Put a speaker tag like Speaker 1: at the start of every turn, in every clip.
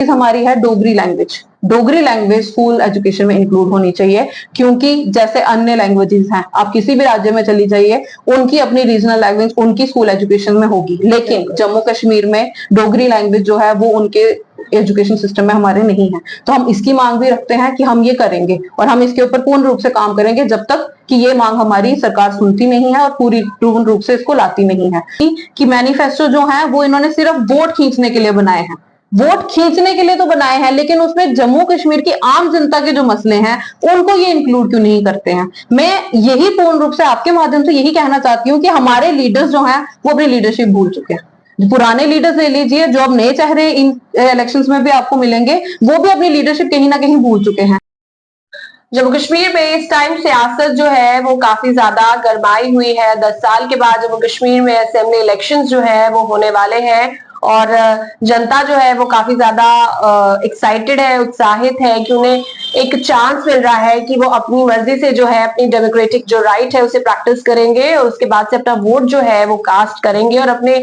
Speaker 1: हमारी है Dogri language. Dogri language school education में इंक्लूड होनी चाहिए, क्योंकि जैसे अन्य लैंग्वेजेस हैं, आप किसी भी राज्य में चली जाइए, उनकी अपनी रीजनल लैंग्वेज उनकी स्कूल एजुकेशन में होगी, लेकिन जम्मू कश्मीर में डोगरी लैंग्वेज जो है वो उनके एजुकेशन सिस्टम में हमारे नहीं है। तो हम इसकी मांग भी रखते हैं कि हम ये करेंगे और हम इसके ऊपर पूर्ण रूप से काम करेंगे जब तक कि ये मांग हमारी सरकार सुनती नहीं है और पूर्ण रूप से इसको लाती नहीं है। कि मैनिफेस्टो जो है वो इन्होंने सिर्फ वोट खींचने के लिए बनाए हैं। वोट खींचने के लिए तो बनाए हैं, लेकिन उसमें जम्मू कश्मीर की आम जनता के जो मसले हैं उनको ये इंक्लूड क्यों नहीं करते हैं। मैं यही पूर्ण रूप से आपके माध्यम से यही कहना चाहती हूँ कि हमारे लीडर्स जो हैं वो अपनी लीडरशिप भूल चुके हैं। पुराने लीडर्स ले लीजिए, जो अब नए चेहरे इन इलेक्शंस में भी आपको मिलेंगे, वो भी अपनी लीडरशिप कहीं ना कहीं भूल चुके हैं।
Speaker 2: जम्मू कश्मीर में इस टाइम सियासत जो है वो काफी ज्यादा गरमाई हुई है। 10 साल के बाद जम्मू कश्मीर में असेंबली इलेक्शंस जो है वो होने वाले हैं और जनता जो है वो काफी ज्यादा एक्साइटेड है, उत्साहित है कि उन्हें एक चांस मिल रहा है कि वो अपनी मर्जी से जो है अपनी डेमोक्रेटिक जो राइट है उसे प्रैक्टिस करेंगे और उसके बाद से अपना वोट जो है वो कास्ट करेंगे और अपने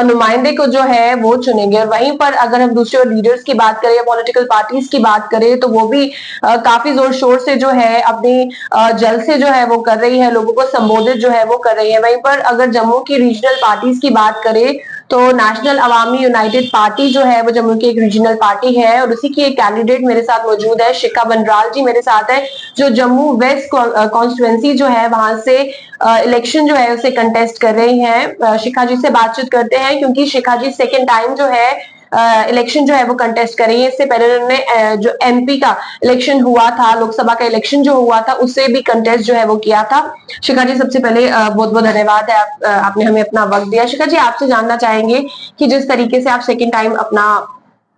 Speaker 2: नुमाइंदे को जो है वो चुनेंगे। और वहीं पर अगर हम दूसरे लीडर्स की बात करें या पॉलिटिकल पार्टीज की बात करें तो वो भी काफी जोर शोर से जो है अपनी जल से जो है वो कर रही है, लोगों को संबोधित जो है वो कर रही है। वहीं पर अगर जम्मू की रीजनल पार्टीज की बात करें तो नेशनल अवामी यूनाइटेड पार्टी जो है वो जम्मू की एक रीजनल पार्टी है और उसी की एक कैंडिडेट मेरे साथ मौजूद है, शिखा बंडराल जी मेरे साथ है, जो जम्मू वेस्ट कॉन्स्टिट्यूएंसी जो है वहां से इलेक्शन जो है उसे कंटेस्ट कर रही हैं। शिखा जी से बातचीत करते हैं क्योंकि शिखा जी सेकेंड टाइम जो है इलेक्शन जो है वो कंटेस्ट कर रही है। इससे पहले उन्होंने जो एमपी का इलेक्शन हुआ था, लोकसभा का इलेक्शन जो हुआ था, उससे भी कंटेस्ट जो है वो किया था। शिखा जी सबसे पहले बहुत बहुत धन्यवाद है, आपने हमें अपना वक्त दिया। शिखा जी आपसे जानना चाहेंगे कि जिस तरीके से आप सेकेंड टाइम अपना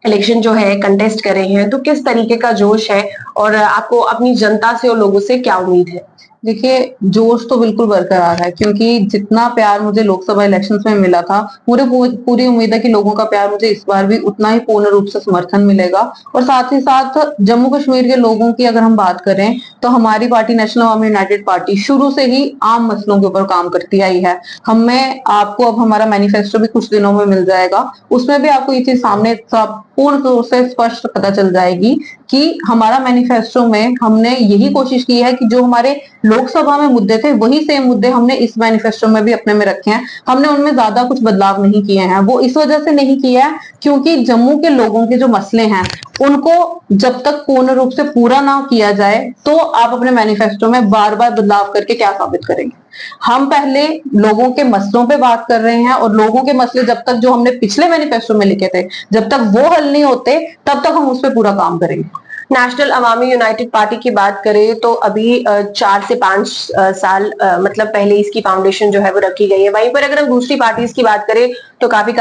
Speaker 2: इलेक्शन जो है कंटेस्ट कर रहे हैं तो किस तरीके का जोश है और आपको अपनी जनता से और लोगों से क्या उम्मीद है?
Speaker 1: देखिए, जोश तो बिल्कुल बरकरार है, क्योंकि जितना प्यार मुझे लोकसभा इलेक्शंस में मिला था, मुझे पूरी उम्मीद है कि लोगों का प्यार मुझे इस बार भी उतना ही पूर्ण रूप से समर्थन मिलेगा। और साथ ही साथ जम्मू कश्मीर के लोगों की अगर हम बात करें तो हमारी पार्टी नेशनल अवामी यूनाइटेड पार्टी शुरू से ही आम मसलों के ऊपर काम करती आई है। हमें आपको अब हमारा मैनिफेस्टो भी कुछ दिनों में मिल जाएगा, उसमें भी आपको ये चीज सामने पूर्ण रूप से स्पष्ट पता चल जाएगी कि हमारा मैनिफेस्टो में हमने यही कोशिश की है कि जो हमारे लोकसभा में मुद्दे थे वही सेम मुद्दे हमने इस मैनिफेस्टो में भी अपने में रखे हैं। हमने उनमें ज्यादा कुछ बदलाव नहीं किए हैं। वो इस वजह से नहीं किया है क्योंकि जम्मू के लोगों के जो मसले हैं उनको जब तक पूर्ण रूप से पूरा ना किया जाए तो आप अपने मैनिफेस्टो में बार बार बदलाव करके क्या साबित करेंगे। हम पहले लोगों के मसलों पे बात कर रहे हैं और लोगों के मसले जब तक जो हमने पिछले मैनिफेस्टो में लिखे थे जब तक वो हल नहीं होते तब तक हम उस पर पूरा काम करेंगे।
Speaker 2: नेशनल अवामी यूनाइटेड पार्टी की बात करें तो अभी 4 से 5 साल मतलब पहले इसकी फाउंडेशन जो है वो रखी गई है। वहीं पर अगर हम दूसरी पार्टीज की बात करें तो काफी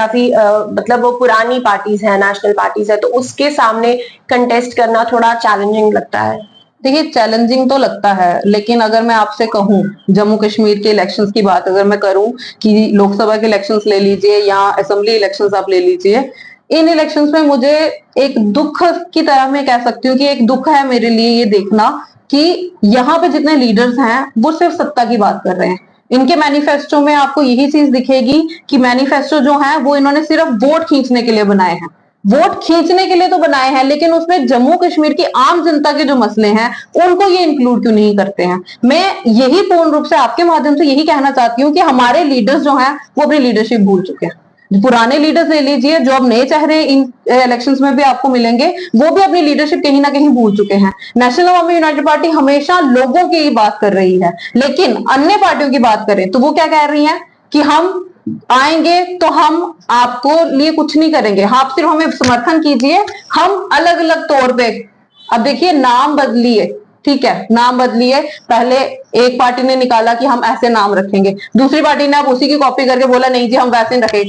Speaker 2: मतलब वो पुरानी पार्टीज है, नेशनल पार्टीज है, तो उसके सामने कंटेस्ट करना थोड़ा चैलेंजिंग लगता है।
Speaker 1: देखिए, चैलेंजिंग तो लगता है, लेकिन अगर मैं आपसे कहूं जम्मू कश्मीर के इलेक्शंस की बात अगर मैं करूं कि लोकसभा के इलेक्शंस ले लीजिए या असेंबली इलेक्शंस आप ले लीजिए, इन इलेक्शंस में मुझे एक दुख की तरह मैं कह सकती हूँ कि एक दुख है मेरे लिए ये देखना कि यहाँ पे जितने लीडर्स हैं वो सिर्फ सत्ता की बात कर रहे हैं। इनके मैनिफेस्टो में आपको यही चीज दिखेगी कि मैनिफेस्टो जो है वो इन्होंने सिर्फ वोट खींचने के लिए बनाए हैं। वोट खींचने के लिए तो बनाए हैं, लेकिन उसमें जम्मू कश्मीर की आम जनता के जो मसले हैं उनको ये इंक्लूड क्यों नहीं करते हैं। मैं यही पूर्ण रूप से आपके माध्यम से यही कहना चाहती हूँ कि हमारे लीडर्स जो हैं वो अपनी लीडरशिप भूल चुके हैं। पुराने लीडर्स ले लीजिए, जो अब नए चेहरे इन इलेक्शंस में भी आपको मिलेंगे, वो भी अपनी लीडरशिप कहीं ना कहीं भूल चुके हैं। नेशनल अवामी यूनाइटेड पार्टी हमेशा लोगों की बात कर रही है, लेकिन अन्य पार्टियों की बात करें तो वो क्या कह रही हैं कि हम आएंगे तो हम आपको लिए कुछ नहीं करेंगे, आप सिर्फ हमें समर्थन कीजिए, हम अलग अलग तौर पे। अब देखिए, नाम बदलिए, ठीक है, नाम बदलिए। पहले एक पार्टी ने निकाला कि हम ऐसे नाम रखेंगे, दूसरी पार्टी ने अब उसी की कॉपी करके बोला नहीं जी हम वैसे रखें।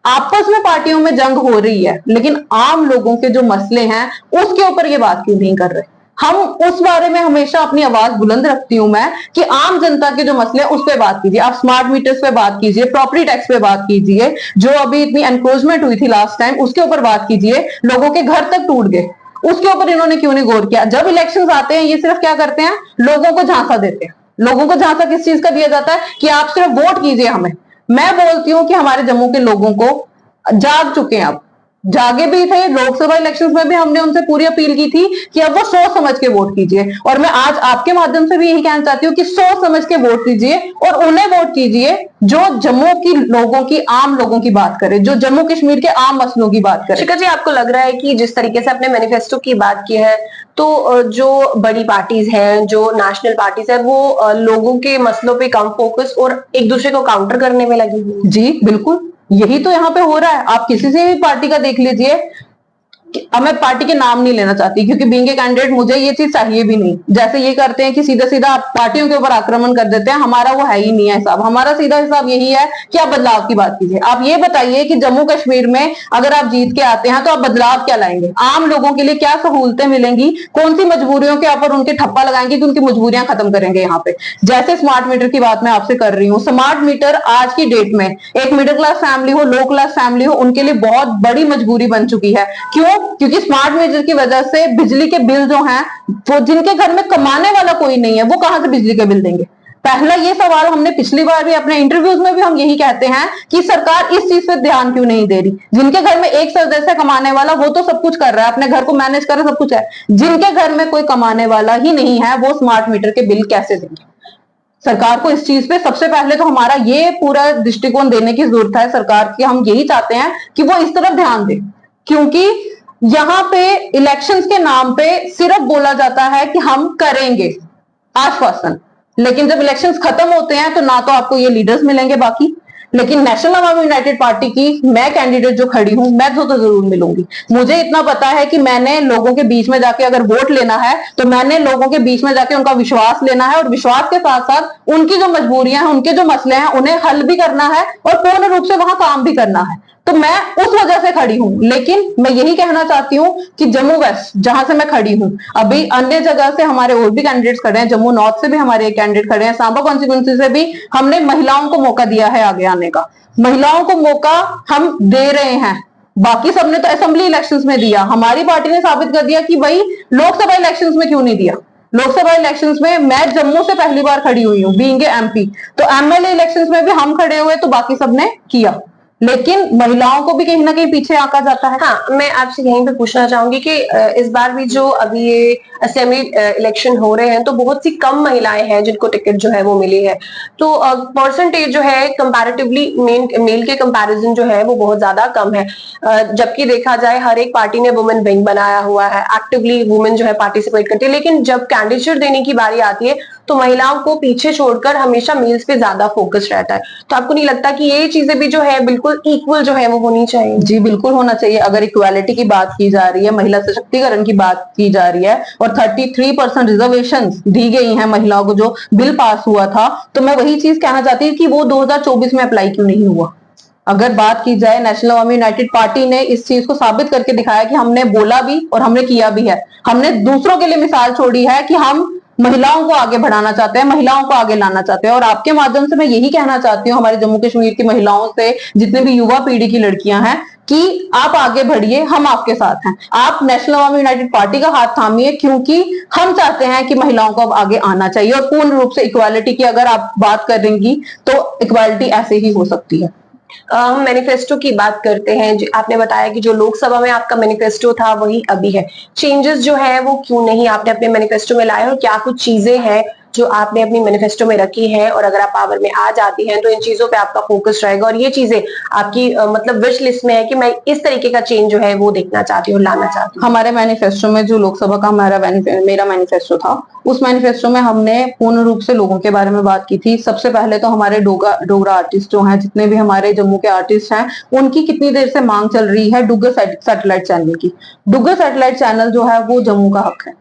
Speaker 1: आपस में पार्टियों में जंग हो रही है, लेकिन आम लोगों के जो मसले हैं उसके ऊपर ये बात क्यों नहीं कर रहे। हम उस बारे में हमेशा अपनी आवाज बुलंद रखती हूं मैं कि आम जनता के जो मसले हैं उस पर बात कीजिए। आप स्मार्ट मीटर्स पे बात कीजिए, प्रॉपर्टी टैक्स पे बात कीजिए, जो अभी इतनी एनक्रोचमेंट हुई थी लास्ट टाइम उसके ऊपर बात कीजिए। लोगों के घर तक टूट गए, उसके ऊपर इन्होंने क्यों नहीं गौर किया। जब इलेक्शंस आते हैं ये सिर्फ क्या करते हैं, लोगों को झांसा देते हैं। लोगों को झांसा किस चीज का दिया जाता है कि आप सिर्फ वोट कीजिए हमें। मैं बोलती हूँ कि हमारे जम्मू के लोगों को जाग चुके हैं, अब जागे भी थे। लोकसभा इलेक्शंस में भी हमने उनसे पूरी अपील की थी कि अब वो सोच समझ के वोट कीजिए, और मैं आज आपके माध्यम से भी यही कहना चाहती हूँ कि सोच समझ के वोट कीजिए और उन्हें वोट कीजिए जो जम्मू की लोगों की, आम लोगों की बात करे, जो जम्मू कश्मीर के आम मसलों की बात करे।
Speaker 2: शिखा जी, आपको लग रहा है कि जिस तरीके से आपने मैनिफेस्टो की बात की है, तो जो बड़ी पार्टीज हैं, जो नेशनल पार्टीज है, वो लोगों के मसलों पे कम फोकस और एक दूसरे को काउंटर करने में लगी हुई है?
Speaker 1: जी बिल्कुल, यही तो यहाँ पे हो रहा है। आप किसी से भी पार्टी का देख लीजिए, अब मैं पार्टी के नाम नहीं लेना चाहती क्योंकि बीइंग ए कैंडिडेट मुझे ये चीज चाहिए भी नहीं। जैसे ये करते हैं कि सीधा सीधा पार्टियों के ऊपर आक्रमण कर देते हैं, हमारा वो है ही नहीं है हिसाब। हमारा सीधा हिसाब यही है कि आप बदलाव की बात कीजिए। आप ये बताइए कि जम्मू कश्मीर में अगर आप जीत के आते हैं तो आप बदलाव क्या लाएंगे, आम लोगों के लिए क्या सहूलतें मिलेंगी, कौन सी मजबूरियों के ऊपर उनके ठप्पा लगाएंगे कि उनकी मजबूरियां खत्म करेंगे। यहाँ पे जैसे स्मार्ट मीटर की बात मैं आपसे कर रही हूँ, स्मार्ट मीटर आज की डेट में एक मिडिल क्लास फैमिली हो, लो क्लास फैमिली हो, उनके लिए बहुत बड़ी मजबूरी बन चुकी है। क्यों? क्योंकि स्मार्ट मीटर की वजह से बिजली के बिल जो हैं, वो जिनके घर में कमाने वाला कोई नहीं है, वो कहां से बिजली के बिल देंगे। पहला ये सवाल हमने पिछली बार भी अपने इंटरव्यूज में भी हम यही कहते हैं कि सरकार इस चीज पे ध्यान क्यों नहीं दे रही। जिनके घर में एक सदस्य कमाने वाला, वो तो सब कुछ कर रहा है, अपने घर को मैनेज कर रहा है, सब कुछ है। जिनके घर में कोई कमाने वाला ही नहीं है, वो स्मार्ट मीटर के बिल कैसे देंगे। सरकार को इस चीज पे सबसे पहले तो हमारा ये पूरा दृष्टिकोण देने की जरूरत है सरकार की। हम यही चाहते हैं कि वो इस तरफ ध्यान दे, क्योंकि यहाँ पे इलेक्शंस के नाम पे सिर्फ बोला जाता है कि हम करेंगे, आश्वासन, लेकिन जब इलेक्शंस खत्म होते हैं तो ना तो आपको ये लीडर्स मिलेंगे बाकी। लेकिन नेशनल अवामी यूनाइटेड पार्टी की मैं कैंडिडेट जो खड़ी हूं, मैं तो जरूर मिलूंगी। मुझे इतना पता है कि मैंने लोगों के बीच में जाके अगर वोट लेना है तो मैंने लोगों के बीच में जाके उनका विश्वास लेना है, और विश्वास के साथ साथ उनकी जो मजबूरियां हैं, उनके जो मसले हैं, उन्हें हल भी करना है और पूर्ण रूप से वहां काम भी करना है। तो मैं उस वजह से खड़ी हूं। लेकिन मैं यही कहना चाहती हूं कि जम्मू वेस्ट जहां से मैं खड़ी हूं, अभी अन्य जगह से हमारे और भी कैंडिडेट्स खड़े हैं, जम्मू नॉर्थ से भी हमारे एक कैंडिडेट खड़े हैं, सांबा कॉन्स्टिट्यूंसी से भी हमने महिलाओं को मौका दिया है आगे आने का। महिलाओं को मौका हम दे रहे हैं, बाकी सबने तो असेंबली इलेक्शंस में दिया। हमारी पार्टी ने साबित कर दिया कि भाई लोकसभा इलेक्शंस में क्यों नहीं दिया। लोकसभा इलेक्शंस में मैं जम्मू से पहली बार खड़ी हुई हूँ बीइंग ए एमपी, तो एमएलए इलेक्शंस में भी हम खड़े हुए तो बाकी सबने किया, लेकिन महिलाओं को भी कहीं ना कहीं पीछे आंका जाता है।
Speaker 2: हाँ, मैं आपसे यहीं पे पूछना चाहूंगी कि इस बार भी जो अभी ये असेंबली इलेक्शन हो रहे हैं, तो बहुत सी कम महिलाएं हैं जिनको टिकट जो है वो मिली है। तो परसेंटेज जो है कंपैरेटिवली मेल के कंपैरिजन जो है वो बहुत ज्यादा कम है। जबकि देखा जाए हर एक पार्टी ने वुमेन विंग बनाया हुआ है, एक्टिवली वुमेन जो है पार्टिसिपेट करती है, लेकिन जब कैंडिडेट देने की बारी आती है तो महिलाओं को पीछे छोड़कर हमेशा मेल्स पे ज्यादा फोकस रहता है। तो आपको नहीं लगता कि ये चीजें भी जो है बिल्कुल इक्वल जो है वो होनी चाहिए?
Speaker 1: जी बिल्कुल होना चाहिए। अगर इक्वालिटी की बात की जा रही है, महिला सशक्तिकरण की बात की जा रही है और 33% रिजर्वेशन दी गई हैं महिलाओं को, जो बिल पास हुआ था, तो मैं वही चीज कहना चाहती हूँ कि वो 2024 में अप्लाई क्यों नहीं हुआ। अगर बात की जाए, नेशनल अवामी यूनाइटेड पार्टी ने इस चीज को साबित करके दिखाया कि हमने बोला भी और हमने किया भी है। हमने दूसरों के लिए मिसाल छोड़ी है कि हम महिलाओं को आगे बढ़ाना चाहते हैं, महिलाओं को आगे लाना चाहते हैं। और आपके माध्यम से मैं यही कहना चाहती हूँ हमारे जम्मू कश्मीर की महिलाओं से, जितने भी युवा पीढ़ी की लड़कियां हैं, कि आप आगे बढ़िए, हम आपके साथ हैं। आप नेशनल अवामी यूनाइटेड पार्टी का हाथ थामिए, क्योंकि हम चाहते हैं कि महिलाओं को अब आगे आना चाहिए। और पूर्ण रूप से इक्वालिटी की अगर आप बात करेंगी तो इक्वालिटी ऐसे ही हो सकती है।
Speaker 2: हम मैनिफेस्टो की बात करते हैं। आपने बताया कि जो लोकसभा में आपका मैनिफेस्टो था वही अभी है। चेंजेस जो है वो क्यों नहीं आपने अपने मैनिफेस्टो में लाए, और क्या कुछ चीजें हैं जो आपने अपनी मैनिफेस्टो में रखी है, और अगर आप पावर में आ जाती हैं तो इन चीजों पे आपका फोकस रहेगा, और ये चीजें आपकी मतलब विश लिस्ट में है कि मैं इस तरीके का चेंज जो है वो देखना चाहती हूँ, लाना चाहती हूँ?
Speaker 1: हमारे मैनिफेस्टो में जो लोकसभा का मेरा मैनिफेस्टो था, उस मैनिफेस्टो में हमने पूर्ण रूप से लोगों के बारे में बात की थी। सबसे पहले तो हमारे डोगरा आर्टिस्ट जो हैं, जितने भी हमारे जम्मू के आर्टिस्ट हैं, उनकी कितनी देर से मांग चल रही है डुग्गर सैटेलाइट चैनल की। डुग्गर सैटेलाइट चैनल जो है वो जम्मू का हक है।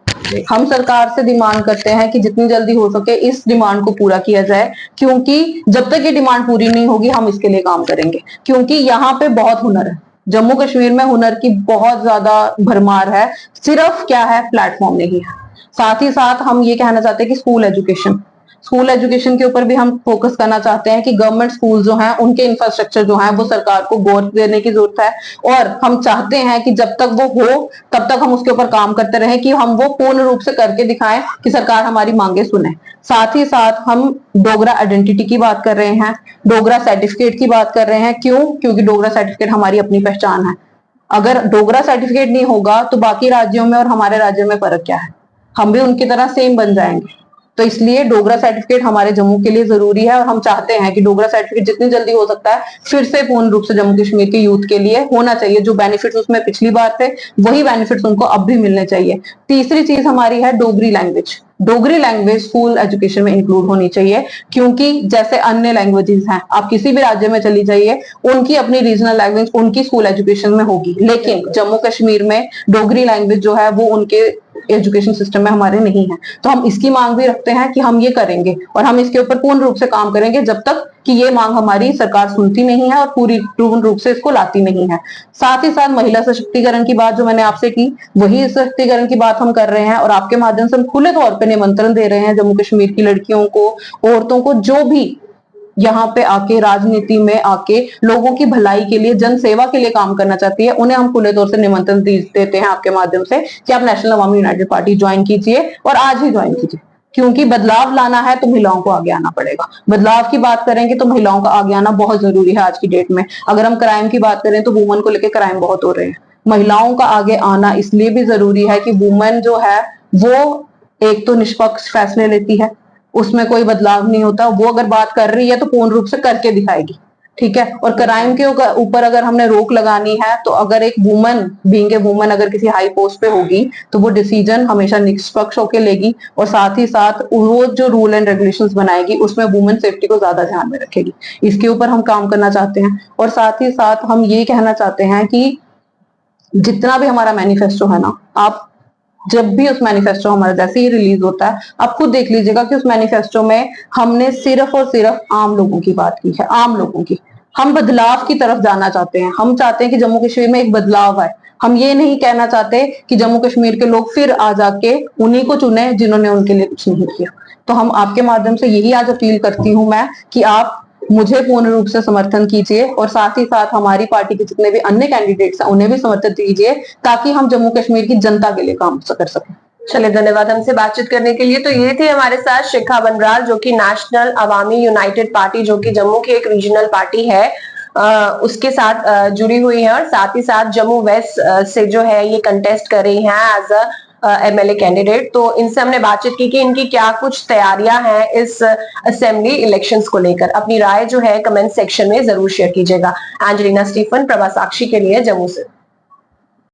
Speaker 1: हम सरकार से डिमांड करते हैं कि जितनी जल्दी हो सके इस डिमांड को पूरा किया जाए, क्योंकि जब तक ये डिमांड पूरी नहीं होगी हम इसके लिए काम करेंगे। क्योंकि यहाँ पे बहुत हुनर है, जम्मू कश्मीर में हुनर की बहुत ज्यादा भरमार है, सिर्फ क्या है, प्लेटफॉर्म नहीं है। साथ ही साथ हम ये कहना चाहते हैं कि स्कूल एजुकेशन के ऊपर भी हम फोकस करना चाहते हैं कि गवर्नमेंट स्कूल जो हैं उनके इंफ्रास्ट्रक्चर जो हैं वो सरकार को गौर देने की जरूरत है। और हम चाहते हैं कि जब तक वो हो तब तक हम उसके ऊपर काम करते रहें, कि हम वो पूर्ण रूप से करके दिखाएं कि सरकार हमारी मांगे सुने। साथ ही साथ हम डोगरा आइडेंटिटी की बात कर रहे हैं, डोगरा सर्टिफिकेट की बात कर रहे हैं। क्यों? क्योंकि डोगरा सर्टिफिकेट हमारी अपनी पहचान है। अगर डोगरा सर्टिफिकेट नहीं होगा तो बाकी राज्यों में और हमारे राज्य में फर्क क्या है? हम भी उनकी तरह सेम बन जाएंगे। तो इसलिए डोगरा सर्टिफिकेट हमारे जम्मू के लिए जरूरी है और हम चाहते हैं कि डोगरा सर्टिफिकेट जितनी जल्दी हो सकता है फिर से पूर्ण रूप से जम्मू कश्मीर के यूथ के लिए होना चाहिए। जो बेनिफिट्स उसमें पिछली बार थे वही बेनिफिट्स उनको अब भी मिलने चाहिए। तीसरी चीज हमारी है Dogri language. Dogri language school education में इंक्लूड होनी चाहिए, क्योंकि जैसे अन्य लैंग्वेजेस हैं, आप किसी भी राज्य में चली जाइए, उनकी अपनी रीजनल लैंग्वेज उनकी स्कूल एजुकेशन में होगी, लेकिन जम्मू कश्मीर में डोगरी लैंग्वेज जो है वो उनके एजुकेशन सिस्टम में हमारे नहीं है। तो हम इसकी मांग भी रखते हैं कि हम ये करेंगे और हम इसके ऊपर पूर्ण रूप से काम करेंगे जब तक कि ये मांग हमारी सरकार सुनती नहीं है और पूर्ण रूप से इसको लाती नहीं है। साथ ही साथ महिला सशक्तिकरण की बात जो मैंने आपसे की, वही सशक्तिकरण की बात हम कर रहे हैं और आपके माध्यम से हम खुले तौर पर निमंत्रण दे रहे हैं जम्मू कश्मीर की लड़कियों को, औरतों को, जो भी यहाँ पे आके राजनीति में आके लोगों की भलाई के लिए, जन सेवा के लिए काम करना चाहती है, उन्हें हम खुले तौर से निमंत्रण देते हैं आपके माध्यम से कि आप नेशनल अवामी यूनाइटेड पार्टी ज्वाइन कीजिए और आज ही ज्वाइन कीजिए। क्योंकि बदलाव लाना है तो महिलाओं को आगे आना पड़ेगा। बदलाव की बात करेंगे तो महिलाओं का आगे आना बहुत जरूरी है आज की डेट में। अगर हम क्राइम की बात करें तो वुमन को लेकर क्राइम बहुत हो रहे हैं। महिलाओं का आगे आना इसलिए भी जरूरी है कि वुमन जो है वो एक तो निष्पक्ष फैसले लेती है, उसमें कोई बदलाव नहीं होता। वो अगर बात कर रही है तो पूर्ण रूप से करके दिखाएगी, ठीक है। और क्राइम के ऊपर अगर हमने रोक लगानी है तो अगर एक वुमन बीइंग ए वुमन अगर किसी हाई पोस्ट पे होगी तो वो डिसीजन हमेशा निष्पक्ष होकर लेगी और साथ ही साथ वो जो रूल एंड रेगुलेशंस बनाएगी उसमें वुमन सेफ्टी को ज्यादा ध्यान में रखेगी। इसके ऊपर हम काम करना चाहते हैं और साथ ही साथ हम ये कहना चाहते हैं कि जितना भी हमारा मैनिफेस्टो है ना, आप जब भी उस मैनिफेस्टो हमारा जैसे ही रिलीज होता है आप खुद देख लीजिएगा कि उस मैनिफेस्टो में हमने सिर्फ और सिर्फ आम लोगों की बात की है। आम लोगों की, हम बदलाव की तरफ जाना चाहते हैं। हम चाहते हैं कि जम्मू कश्मीर में एक बदलाव आए। हम ये नहीं कहना चाहते कि जम्मू कश्मीर के लोग फिर आ जाके उन्हीं को चुने जिन्होंने उनके लिए कुछ नहीं किया। तो हम आपके माध्यम से यही आज अपील करती हूँ मैं कि आप मुझे पूर्ण रूप से समर्थन कीजिए और साथ ही साथ हमारी पार्टी के जितने भी अन्य कैंडिडेट्स हैं उन्हें भी समर्थन दीजिए ताकि हम जम्मू कश्मीर की जनता के लिए काम कर सकें।
Speaker 2: चलिए, धन्यवाद हमसे बातचीत करने के लिए। तो ये थी हमारे साथ शिखा बनराल, जो कि नेशनल अवामी यूनाइटेड पार्टी, जो कि जम्मू की एक रीजनल पार्टी है, उसके साथ जुड़ी हुई है और साथ ही साथ जम्मू वेस्ट से जो है ये कंटेस्ट कर रही हैं एज अ एमएलए कैंडिडेट। तो इनसे हमने बातचीत की कि इनकी क्या कुछ तैयारियां हैं इस असेंबली इलेक्शंस को लेकर। अपनी राय जो है कमेंट सेक्शन में जरूर शेयर कीजिएगा। एंजेलिना स्टीफन, प्रभा साक्षी के लिए जम्मू से।